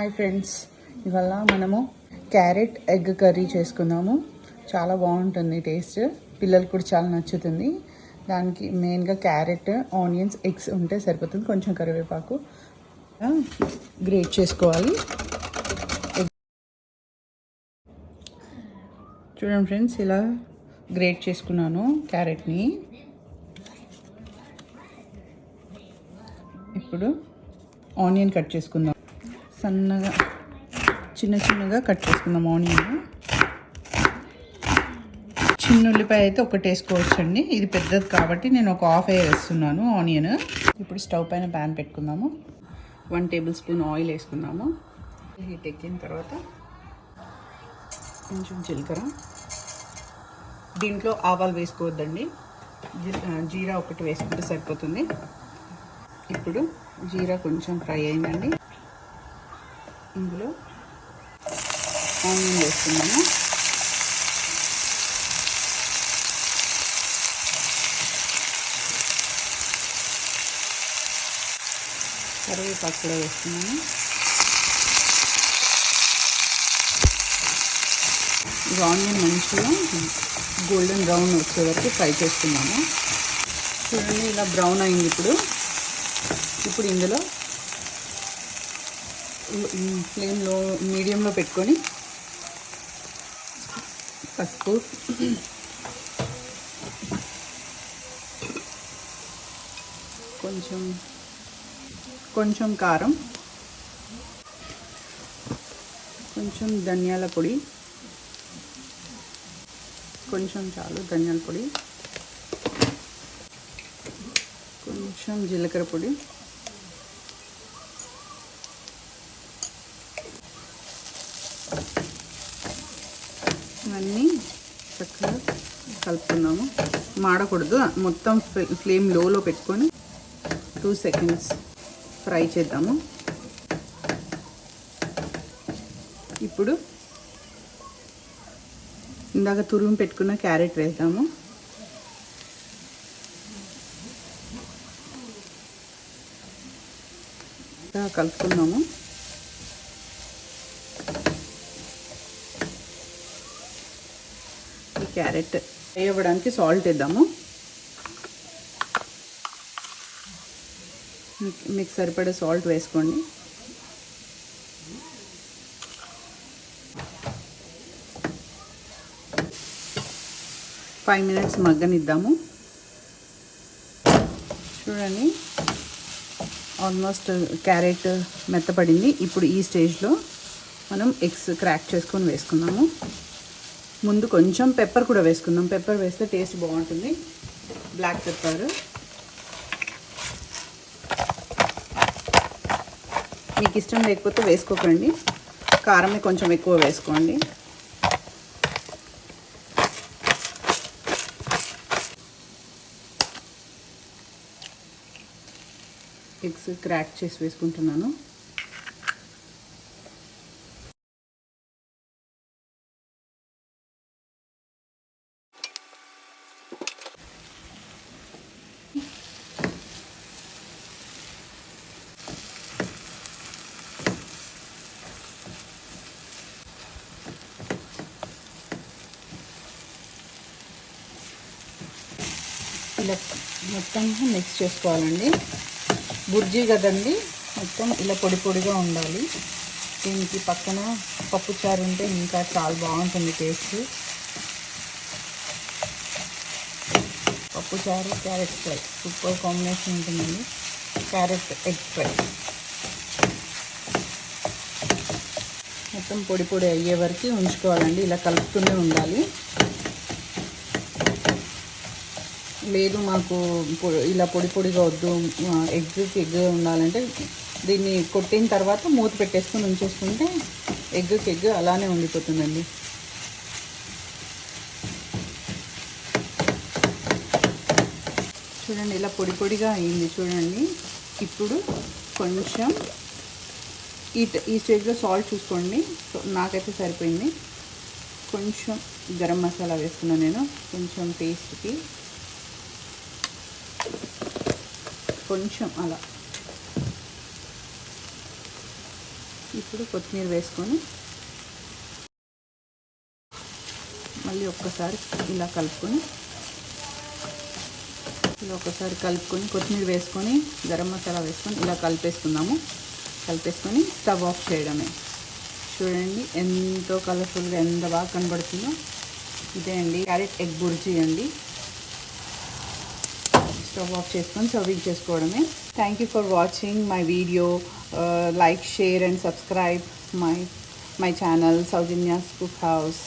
Hi friends, ఇవాళ మనము carrot egg curry చేసుకుందాము. చాలా బాగుంటుంది టేస్ట్, పిల్లలకు కూడా చాలా నచ్చుతుంది. దానికి మెయిన్గా క్యారెట్, ఆనియన్స్, ఎగ్స్ ఉంటే సరిపోతుంది. కొంచెం కరివేపాకు గ్రేట్ చేసుకోవాలి. చూడండి ఫ్రెండ్స్, ఇలా గ్రేట్ చేసుకున్నాను క్యారెట్ని. ఇప్పుడు ఆనియన్ కట్ చేసుకుందాం. సన్నగా చిన్నగా కట్ చేసుకుందాం ఆనియన్. చిన్న ఉల్లిపాయ అయితే ఒకటి వేసుకోవచ్చండి, ఇది పెద్దది కాబట్టి నేను ఒక హాఫ్ వేస్తున్నాను ఆనియన్. ఇప్పుడు స్టవ్ పైన ప్యాన్ పెట్టుకుందాము. 1 టేబుల్ స్పూన్ ఆయిల్ వేసుకుందాము. హీట్ ఎక్కిన తర్వాత కొంచెం జీలకర్ర, దీంట్లో ఆవాలు వేసుకోవద్దండి, జీరా ఒకటి వేసుకుంటే సరిపోతుంది. ఇప్పుడు జీరా కొంచెం ఫ్రై అయిందండి, ఇందులో ఆనియన్ వేస్తున్నాము. కరివేపాకు కూడా వేస్తున్నాము. ఇది ఆనియన్ మంచిగా గోల్డెన్ బ్రౌన్ వచ్చే వరకు ఫ్రై చేసుకున్నాము. చూడండి, ఇలా బ్రౌన్ అయింది. ఇప్పుడు ఇందులో ఫ్లేమ్లో మీడియంలో పెట్టుకొని పసుపు, కొంచెం కారం, కొంచెం ధనియాల పొడి, కొంచెం చాలు ధనియాల పొడి, కొంచెం జీలకర్ర పొడి, ఇవన్నీ చక్కగా కలుపుకున్నాము. మాడకూడదు, మొత్తం ఫ్లేమ్ లోలో పెట్టుకొని 2 సెకండ్స్ ఫ్రై చేద్దాము. ఇప్పుడు ఇందాక తురుము పెట్టుకున్న క్యారెట్ వేద్దాము. కలుపుకున్నాము. ఈ క్యారెట్ వేయడానికి సాల్ట్ వేద్దాము. మీకు సరిపడే సాల్ట్ వేసుకోండి. ఫైవ్ మినిట్స్ మగ్గనిద్దాము. చూడండి, ఆల్మోస్ట్ క్యారెట్ మెత్తపడింది. ఇప్పుడు ఈ స్టేజ్లో మనం ఎగ్స్ క్రాక్ చేసుకొని వేసుకుందాము. ముందు కొంచెం పెప్పర్ కూడా వేసుకుందాం. పెప్పర్ వేస్తే టేస్ట్ బాగుంటుంది, బ్లాక్ పెప్పర్. మీకు ఇష్టం లేకపోతే వేసుకోకండి, కారమే కొంచెం ఎక్కువ వేసుకోండి. ఎగ్స్ క్రాక్ చేసి వేసుకుంటున్నాను. ఇలా మొత్తం మిక్స్ చేసుకోవాలండి. బుర్జీ కదండి, మొత్తం ఇలా పొడి పొడిగా ఉండాలి. దీనికి పక్కన పప్పుచారు ఉంటే ఇంకా చాలా బాగుంటుంది టేస్ట్. పప్పుచారు, క్యారెట్ ఫ్రై సూపర్ కాంబినేషన్ ఉంటుందండి. క్యారెట్ ఎగ్ ఫ్రై మొత్తం పొడి పొడి అయ్యే వరకు ఉంచుకోవాలండి. ఇలా కలుపుతూనే ఉండాలి. లేదు మాకు ఇలా పొడి పొడిగా వద్దు, ఎగ్ ఉండాలంటే దీన్ని కొట్టిన తర్వాత మూత పెట్టేసుకొని ఉంచేసుకుంటే ఎగ్ అలానే ఉండిపోతుందండి. చూడండి, ఇలా పొడి పొడిగా అయింది చూడండి. ఇప్పుడు కొంచెం ఈ స్టేజ్లో సాల్ట్ చూసుకోండి. నాకైతే సరిపోయింది. కొంచెం గరం మసాలా వేస్తున్నాను నేను, కొంచెం టేస్ట్కి. కొంచెం అలా ఇప్పుడు కొత్తిమీర వేసుకొని మళ్ళీ ఒక్కసారి ఇలా కలుపుకొని కొత్తిమీర వేసుకొని గరం మసాలా వేసుకొని ఇలా కలిపేసుకొని స్టవ్ ఆఫ్ చేయడమే. చూడండి ఎంతో కలర్ఫుల్గా ఎంత బాగా కనబడుతుందో. ఇదే అండి క్యారెట్ ఎగ్ బుర్జీ అండి. స్టవ్ ఆఫ్ చేసుకొని సర్వింగ్ చేసుకోవడమే. Thank you for watching my video. Like, share and subscribe my channel Soujanya's Cookhouse.